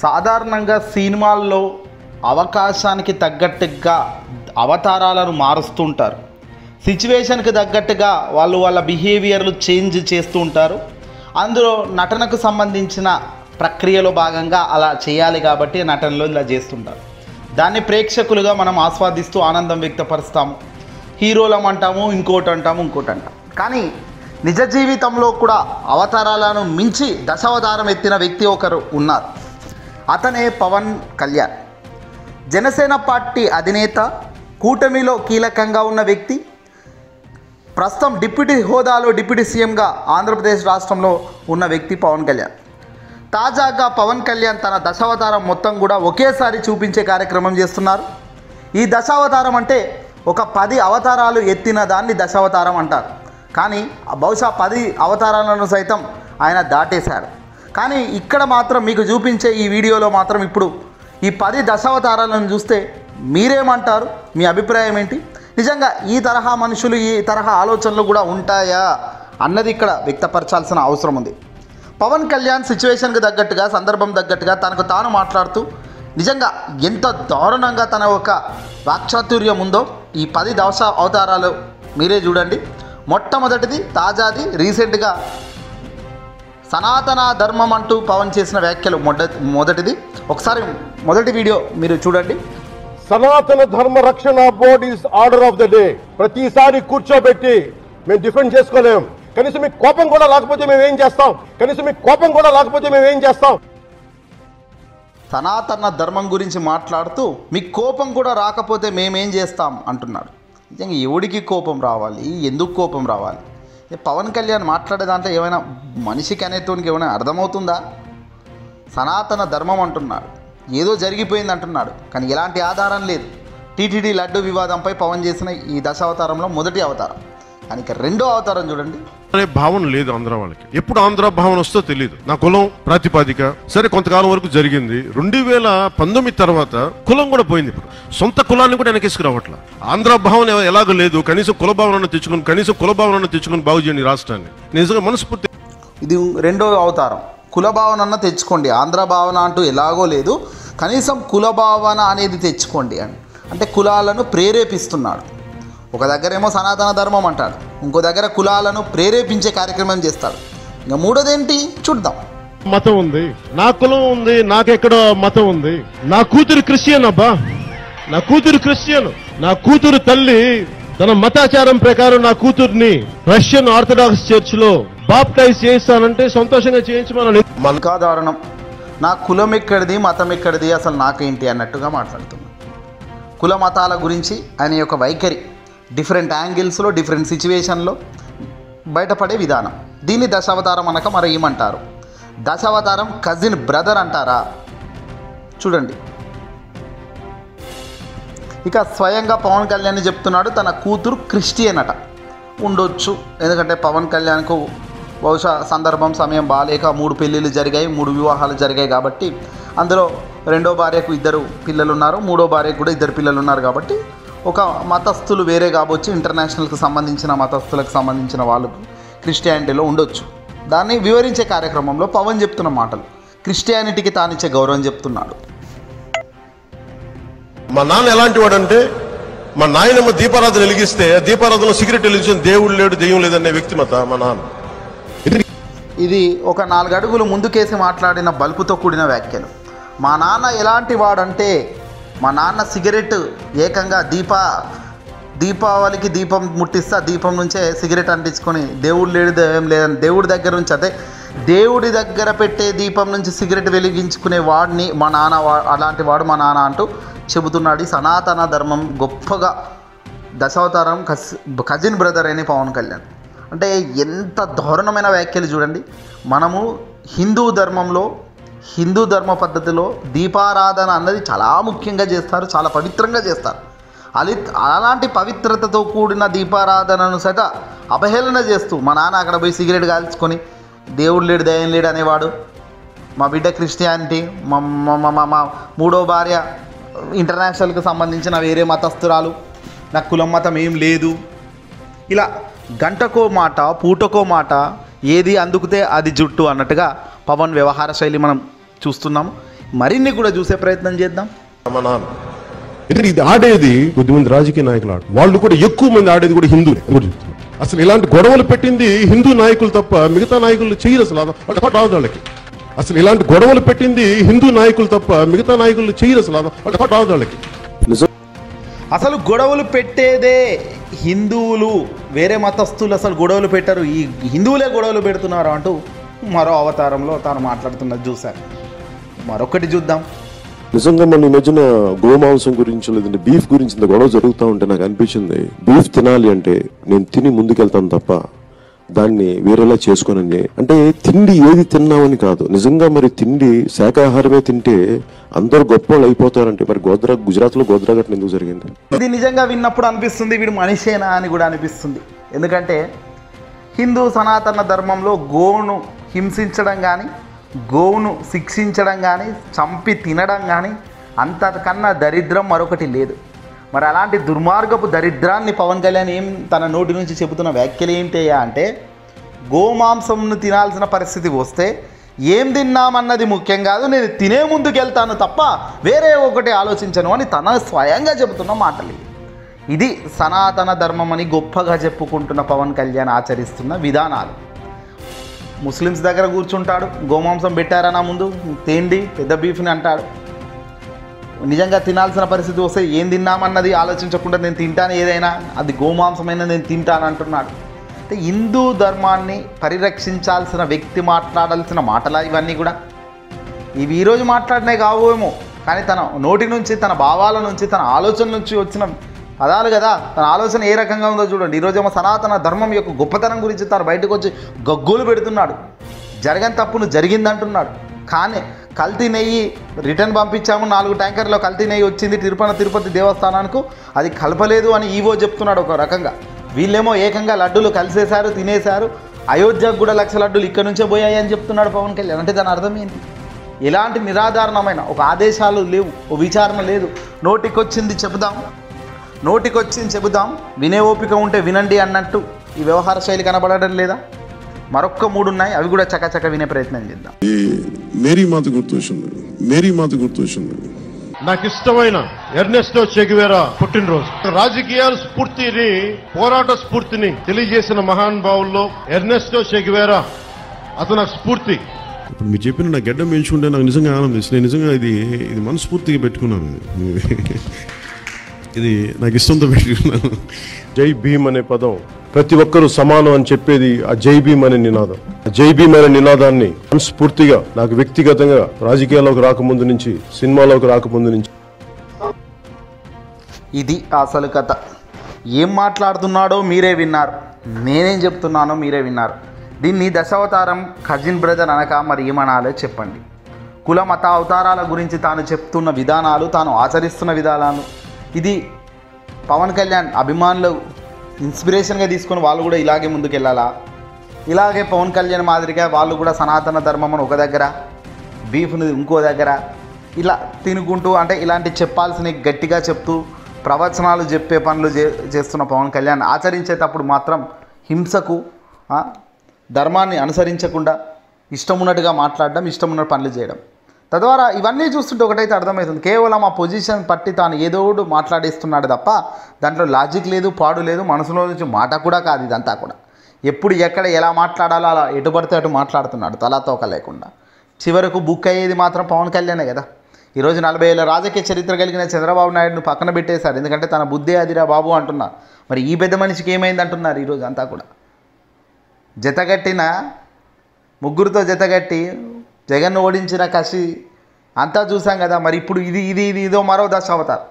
సాధారణంగా సినిమాల్లో అవకాశానికి తగ్గట్టుగా అవతారాలను మారుస్తూ ఉంటారు. సిచ్యువేషన్కి తగ్గట్టుగా వాళ్ళ బిహేవియర్లు చేంజ్ చేస్తూ ఉంటారు. అందులో నటనకు సంబంధించిన ప్రక్రియలో భాగంగా అలా చేయాలి కాబట్టి నటనలో ఇలా చేస్తుంటారు. దాన్ని ప్రేక్షకులుగా మనం ఆస్వాదిస్తూ ఆనందం వ్యక్తపరుస్తాము. హీరోలం అంటాము, ఇంకోటి అంటాము. కానీ నిజ జీవితంలో కూడా అవతారాలను మించి దశావతారం ఎత్తిన వ్యక్తి ఒకరు ఉన్నారు. అతనే పవన్ కళ్యాణ్. జనసేన పార్టీ అధినేత, కూటమిలో కీలకంగా ఉన్న వ్యక్తి. ప్రస్తుతం డిప్యూటీ హోదాలో డిప్యూటీ సీఎంగా ఆంధ్రప్రదేశ్ రాష్ట్రంలో ఉన్న వ్యక్తి పవన్ కళ్యాణ్. తాజాగా పవన్ కళ్యాణ్ తన దశావతారం మొత్తం కూడా ఒకేసారి చూపించే కార్యక్రమం చేస్తున్నారు. ఈ దశావతారం అంటే ఒక 10 అవతారాలు ఎత్తిన దాన్ని దశావతారం అంటారు. కానీ బహుశా 10 అవతారాలను సైతం ఆయన దాటేశారు. కానీ ఇక్కడ మాత్రం మీకు చూపించే ఈ వీడియోలో మాత్రం ఇప్పుడు ఈ 10 దశావతారాలను చూస్తే మీరేమంటారు? మీ అభిప్రాయం ఏంటి? నిజంగా ఈ తరహా మనుషులు, ఈ తరహా ఆలోచనలు కూడా ఉంటాయా అన్నది ఇక్కడ వ్యక్తపరచాల్సిన అవసరం ఉంది. పవన్ కళ్యాణ్ సిచ్యువేషన్కి తగ్గట్టుగా, సందర్భం తగ్గట్టుగా తనకు తాను మాట్లాడుతూ నిజంగా ఎంత దారుణంగా తన ఒక వాక్చాతుర్యం ఉందో ఈ 10 దశ అవతారాలు మీరే చూడండి. మొట్టమొదటిది తాజాది, రీసెంట్గా సనాతన ధర్మం అంటూ పవన్ చేసిన వ్యాఖ్యలు మొదటిది. ఒకసారి మొదటి వీడియో మీరు చూడండి. సనాతన ధర్మ రక్షణ board is order of the day. ప్రతిసారి కూర్చోబెట్టి మేము డిఫెండ్ చేసుకోలేం. కనీసం మీకు కోపం కూడా లేకపోతే మేము ఏం చేస్తాం? సనాతన ధర్మం గురించి మాట్లాడుతూ మీకు కోపం కూడా రాకపోతే మేమేం చేస్తాం అంటున్నాడు. నిజంగా ఎవడికి కోపం రావాలి? ఎందుకు కోపం రావాలి? పవన్ కళ్యాణ్ మాట్లాడే దాంట్లో ఏమైనా మనిషికి అనేటోనికి ఏమైనా అర్థమవుతుందా? సనాతన ధర్మం అంటున్నాడు, ఏదో జరిగిపోయింది అంటున్నాడు, కానీ ఎలాంటి ఆధారం లేదు. టీటీడీ లడ్డు వివాదంపై పవన్ చేసిన ఈ దశావతారంలో మొదటి అవతారం. కానీ ఇక రెండో అవతారం చూడండి. అనే భావన లేదు ఆంధ్ర వాళ్ళకి. ఎప్పుడు ఆంధ్ర భావన వస్తుందో తెలియదు. నా కులం ప్రాతిపాదిక సరే కొంతకాలం వరకు జరిగింది. 2019 తర్వాత కులం కూడా పోయింది. ఇప్పుడు సొంత కులాన్ని కూడా వెనకేసుకురావట్లా. ఆంధ్ర భావన ఎలాగో లేదు. కనీసం కుల భావనను తెచ్చుకొని బాగు చేయండి రాష్ట్రాన్ని. నిజంగా మనస్ఫూర్తి. ఇది రెండో అవతారం. కుల భావన తెచ్చుకోండి. ఆంధ్ర భావన అంటూ ఎలాగో లేదు, కనీసం కుల భావన అనేది తెచ్చుకోండి అని అంటే కులాలను ప్రేరేపిస్తున్నాడు. ఒక దగ్గరేమో సనాతన ధర్మం అంటాడు, ఇంకో దగ్గర కులాలను ప్రేరేపించే కార్యక్రమం చేస్తాడు. ఇంకా మూడోదేంటి చూద్దాం. మతం ఉంది, నా కులం ఉంది, నాకెక్కడో మతం ఉంది. నా కూతురు క్రిస్టియన్ అబ్బా, నా కూతురు తల్లి తన మతాచారం ప్రకారం నా కూతుర్ని రష్యన్ ఆర్థడాక్స్ చర్చ్ లో బాప్టైజ్ చేయిస్తానంటే సంతోషంగా చేయించమని. మల్కా దారుణం. నా కులం ఎక్కడిది, మతం ఎక్కడిది, అసలు నాకేంటి అన్నట్టుగా మాట్లాడుతున్నాను. కుల మతాల గురించి ఆయన యొక్క వైఖరి డిఫరెంట్ యాంగిల్స్లో, డిఫరెంట్ సిచ్యువేషన్లో బయటపడే విధానం. దీన్ని దశావతారం అనక మరి ఏమంటారు? దశావతారం కజిన్ బ్రదర్ అంటారా? చూడండి. ఇక స్వయంగా పవన్ కళ్యాణ్ చెప్తున్నాడు తన కూతురు క్రిస్టియన్ అట. ఉండొచ్చు, ఎందుకంటే పవన్ కళ్యాణ్కు బహుశా సందర్భం సమయం బాగాలేక 3 పెళ్ళిళ్ళు జరిగాయి, 3 వివాహాలు జరిగాయి. కాబట్టి అందులో రెండో భార్యకు 2 పిల్లలు ఉన్నారు, మూడో భార్యకు కూడా 2 పిల్లలు ఉన్నారు. కాబట్టి ఒక మతస్థులు వేరే కావచ్చు, ఇంటర్నేషనల్కి సంబంధించిన మతస్థులకు సంబంధించిన వాళ్ళు క్రిస్టియానిటీలో ఉండొచ్చు. దాన్ని వివరించే కార్యక్రమంలో పవన్ చెప్తున్న మాటలు క్రిస్టియానిటీకి తానిచ్చే గౌరవం చెప్తున్నాడు. మా నాన్న ఎలాంటి వాడంటే, మా నాయనమ్మ దీపారాధన వెలిగిస్తే దీపారాధనలో సిగరెట్ వెలిగించిన దేవుడు లేడు, దెయ్యం లేదనే వ్యక్తిమత మా నాన్న. ఇది ఒక 4 అడుగులు ముందుకేసి మాట్లాడిన బల్పుతో కూడిన వ్యాఖ్యలు. మా నాన్న ఎలాంటి వాడంటే, మా నాన్న సిగరెట్ ఏకంగా దీపావళికి దీపం ముట్టిస్తా, దీపం నుంచే సిగరెట్ అంటించుకొని దేవుడు లేడు, దెయ్యం లేదని దేవుడి దగ్గర నుంచి, అదే దేవుడి దగ్గర పెట్టే దీపం నుంచి సిగరెట్ వెలిగించుకునే వాడిని మా నాన్న, అలాంటి వాడు మా నాన్న అంటూ చెబుతున్నాడు. ఈ సనాతన ధర్మం గొప్పగా దశావతారం కజిన్ బ్రదర్ అని పవన్ కళ్యాణ్. అంటే ఎంత దారుణమైన వ్యాఖ్యలు చూడండి. మనము హిందూ ధర్మంలో, హిందూ ధర్మ పద్ధతిలో దీపారాధన అన్నది చాలా ముఖ్యంగా చేస్తారు, చాలా పవిత్రంగా చేస్తారు. అలాంటి పవిత్రతతో కూడిన దీపారాధనను సైత అవహేళన చేస్తూ మా నాన్న అక్కడ పోయి సిగరెట్ కాల్చుకొని దేవుడు లేడు, దయ్యం లేడు అనేవాడు, మా బిడ్డ క్రిస్టియానిటీ, మా మూడో భార్య ఇంటర్నేషనల్కి సంబంధించిన వేరే మతస్థురాలు, నాకు కులం మతం ఏం లేదు, ఇలా గంటకో మాట, పూటకో మాట, ఏది అందుకుతే అది జుట్టు అన్నట్టుగా పవన్ వ్యవహార శైలి మనం చూస్తున్నాము. మరిన్ని కూడా చూసే ప్రయత్నం చేద్దాం. మా నాన్న ఎందుకంటే ఇది ఆడేది కొద్దిమంది రాజకీయ నాయకులు వాళ్ళు కూడా ఎక్కువ మంది ఆడేది కూడా హిందువులే కూడా చెప్తున్నారు. అసలు ఇలాంటి గొడవలు పెట్టింది హిందూ నాయకులు తప్ప మిగతా నాయకులు చేయరు. అసలు రాదు వాళ్ళకి. అసలు ఇలాంటి గొడవలు పెట్టింది హిందూ నాయకులు తప్ప మిగతా నాయకులు చేయరు. అసలు రాదు వాళ్ళకి. అసలు గొడవలు పెట్టేదే హిందువులు, వేరే మతస్థులు అసలు గొడవలు పెట్టరు, ఈ హిందువులే గొడవలు పెడుతున్నారు అంటూ మరో అవతారంలో తాను మాట్లాడుతున్నది చూశారు. మరొకటి చూద్దాం. నిజంగా మన ఈ మధ్యన గోమాంసం గురించి లేదంటే బీఫ్ గురించి ఇంత గొడవ జరుగుతూ ఉంటే నాకు అనిపించింది, బీఫ్ తినాలి అంటే నేను తిని ముందుకెళ్తాను తప్ప దాన్ని వేరేలా చేసుకోనని. అంటే తిండి ఏది తిన్నామని కాదు, నిజంగా మరి తిండి శాకాహారమే తింటే అందరూ గొప్ప వాళ్ళు అయిపోతారంటే మరి గుజరాత్ లో గోద్రా ఘటన ఎందుకు జరిగింది? ఇది నిజంగా విన్నప్పుడు అనిపిస్తుంది వీడు మనిషేనా అని కూడా అనిపిస్తుంది. ఎందుకంటే హిందూ సనాతన ధర్మంలో గోవును హింసించడం కానీ, గోవును శిక్షించడం కానీ, చంపి తినడం కానీ అంతకన్నా దరిద్రం మరొకటి లేదు. మరి అలాంటి దుర్మార్గపు దరిద్రాన్ని పవన్ కళ్యాణ్ ఏం తన నోటి నుంచి చెబుతున్న వ్యాఖ్యలు ఏంటయ్యా అంటే, గోమాంసంను తినాల్సిన పరిస్థితి వస్తే ఏం తిన్నామన్నది ముఖ్యం కాదు, నేను తినే ముందుకెళ్తాను తప్ప వేరే ఒకటి ఆలోచించను అని తన స్వయంగా చెబుతున్న మాటలు. ఇది సనాతన ధర్మం అని గొప్పగా చెప్పుకుంటున్న పవన్ కళ్యాణ్ ఆచరిస్తున్న విధానాలు. ముస్లిమ్స్ దగ్గర కూర్చుంటాడు, గోమాంసం పెట్టారా నా ముందు తేండి పెద్ద బీఫ్ని అంటాడు. నిజంగా తినాల్సిన పరిస్థితి వస్తే ఏం తిన్నామన్నది ఆలోచించకుండా నేను తింటాను, ఏదైనా అది గోమాంసమైనా నేను తింటాను అంటున్నాడు. అంటే హిందూ ధర్మాన్ని పరిరక్షించాల్సిన వ్యక్తి మాట్లాడాల్సిన మాటలా ఇవన్నీ కూడా? ఇవి ఈరోజు మాట్లాడినాయి కావేమో, కానీ తన నోటి నుంచి, తన భావాల నుంచి, తన ఆలోచన నుంచి వచ్చిన పదాలు కదా. తన ఆలోచన ఏ రకంగా ఉందో చూడండి. ఈరోజేమో సనాతన ధర్మం యొక్క గొప్పతనం గురించి తను బయటకు వచ్చి గగ్గోలు పెడుతున్నాడు. జరగని తప్పును జరిగిందంటున్నాడు. కానీ కల్తీ నెయ్యి రిటర్న్ పంపించాము, 4 ట్యాంకర్లో కల్తీ నెయ్యి వచ్చింది తిరుపతి దేవస్థానానికి, అది కలపలేదు అని ఈవో చెప్తున్నాడు ఒక రకంగా. వీళ్ళేమో ఏకంగా లడ్డూలు కలిసేశారు, తినేశారు, అయోధ్యకు కూడా 1,00,000 లడ్డూలు ఇక్కడ నుంచే పోయాయి అని చెప్తున్నాడు పవన్ కళ్యాణ్. అంటే దాని అర్థం ఏంటి? ఎలాంటి నిరాధారణమైన ఒక ఆదేశాలు లేవు, ఓ విచారణ లేదు. నోటికొచ్చింది చెబుదాం, వినే ఓపిక ఉంటే వినండి అన్నట్టు ఈ వ్యవహార శైలి కనబడడం లేదా? మరొక్క 3 ఉన్నాయి, అవి కూడా చకచక వినే ప్రయత్నం చేద్దాం. మేరీ మాత గుర్తొచ్చింది. నాకు ఇష్టమైన ఎర్నెస్టో చే గెవేరా పుట్టినరోజు. రాజకీయాల స్ఫూర్తిని, పోరాట స్ఫూర్తిని తెలియజేసిన మహానుభావుల్లో ఎర్నెస్టో చే గెవేరా అతను స్ఫూర్తి. ఇప్పుడు మీరు చెప్పిన నా గడ్డం పెంచుకుంటే నాకు నిజంగా ఆనందిస్తుంది. నేను నిజంగా ఇది మనస్ఫూర్తిగా పెట్టుకున్నాను. ఇది నాకు ఇష్టంతో పెట్టుకున్నాను. జై భీమ్ అనే పదం ప్రతి ఒక్కరూ సమానం అని చెప్పేది ఆ జై భీమ్ అనే నినాదం. జై భీమ్ అనే నినాదాన్ని మనస్ఫూర్తిగా నాకు వ్యక్తిగతంగా రాజకీయాల్లోకి రాకముందు నుంచి, సినిమాలోకి రాకముందు నుంచి ఇది అసలు కథ. ఏం మాట్లాడుతున్నాడో మీరే విన్నారు, నేనేం చెప్తున్నానో మీరే విన్నారు. దీన్ని దశావతారం కజిన్ బ్రదర్ అనక మరి ఏమనాలో చెప్పండి. కుల మత అవతారాల గురించి తాను చెప్తున్న విధానాలు, తాను ఆచరిస్తున్న విధానాలు, ఇది పవన్ కళ్యాణ్ అభిమానులు ఇన్స్పిరేషన్గా తీసుకొని వాళ్ళు కూడా ఇలాగే ముందుకెళ్ళాలా? ఇలాగే పవన్ కళ్యాణ్ మాదిరిగా వాళ్ళు కూడా సనాతన ధర్మం ఒక దగ్గర, బీఫ్ని ఇంకో దగ్గర ఇలా తినుకుంటూ, అంటే ఇలాంటి చెప్పాల్సిన గట్టిగా చెప్తూ ప్రవచనాలు చెప్పే పనులు చేస్తున్న పవన్ కళ్యాణ్ ఆచరించేటప్పుడు మాత్రం హింసకు, ధర్మాన్ని అనుసరించకుండా ఇష్టం ఉన్నట్టుగా మాట్లాడడం, ఇష్టం ఉన్న పనులు చేయడం. తద్వారా ఇవన్నీ చూస్తుంటే ఒకటైతే అర్థమవుతుంది, కేవలం ఆ పొజిషన్ పట్టి తాను ఏదో ఒకటి మాట్లాడేస్తున్నాడు తప్ప దాంట్లో లాజిక్ లేదు, పాడు లేదు, మనసులో నుంచి మాట కూడా కాదు. ఇదంతా కూడా ఎప్పుడు ఎక్కడ ఎలా మాట్లాడాలో అలా ఎటు పడితే అటు మాట్లాడుతున్నాడు, తలాతోక లేకుండా. చివరకు బుక్ అయ్యేది మాత్రం పవన్ కళ్యాణే కదా. ఈరోజు 40 ఏళ్ళ రాజకీయ చరిత్ర కలిగిన చంద్రబాబు నాయుడును పక్కన పెట్టేశారు. ఎందుకంటే తన బుద్ధి అదిరా బాబు అంటున్నారు. మరి ఈ పెద్ద మనిషికి ఏమైంది అంటున్నారు ఈరోజు అంతా కూడా. ముగ్గురితో జతగట్టి జగన్ను ఓడించిన కసి అంతా చూసాం కదా. మరి ఇప్పుడు ఇదో మరో దశావతారం.